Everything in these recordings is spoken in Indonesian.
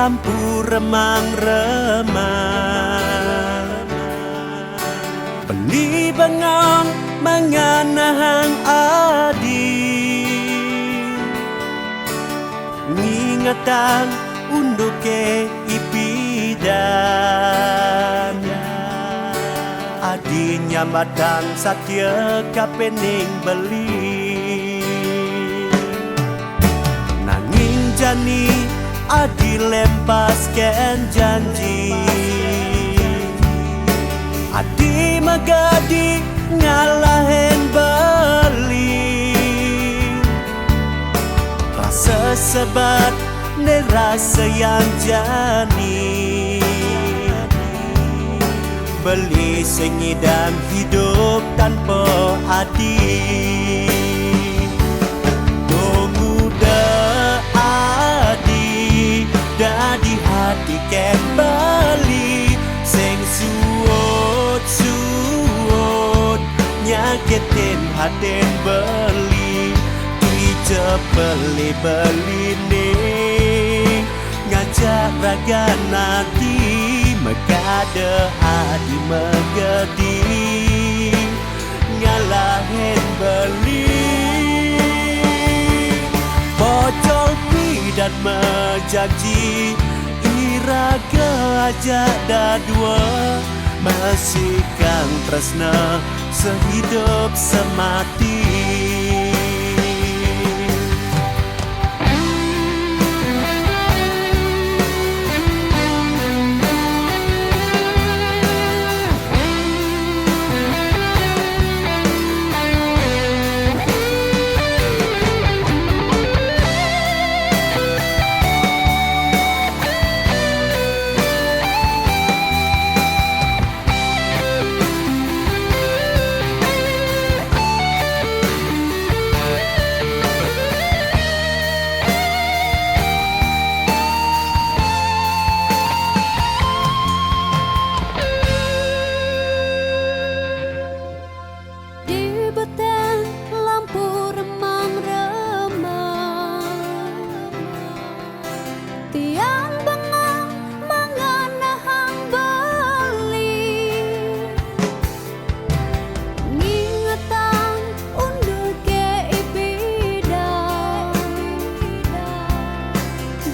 lampu remang-remang, beli bengong menganahang adi, ngingetang unduke ipidan, adinya matang satya kapening beli, nanging jani adi lempaskan janji, adi magadi ngalahin beli, rasa sebat ne rasa yang jani, beli sengidang hidup tanpa adi. Di hati kembali sing suot nyakitin haden beli ija beli nih ngajak raga nanti megada hadi megadi ngalahin beli bocol dan menjanji iraga aja dah dua masih kang tresna sehidup semati.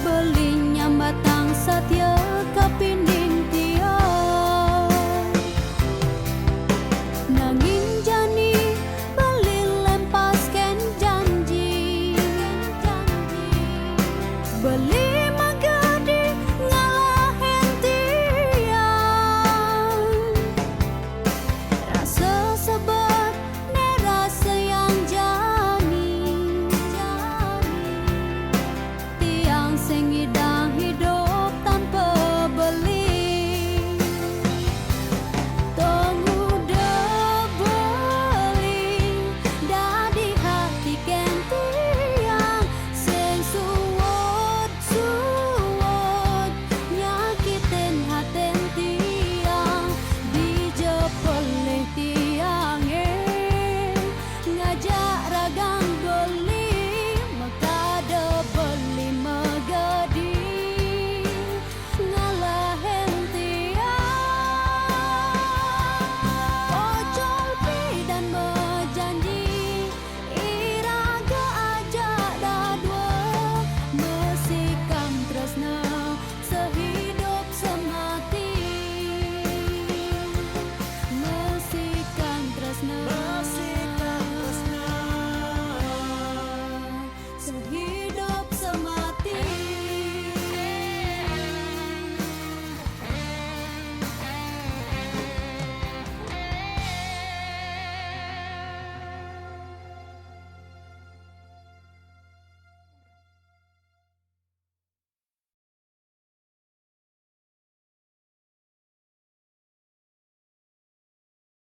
Belinya batang satya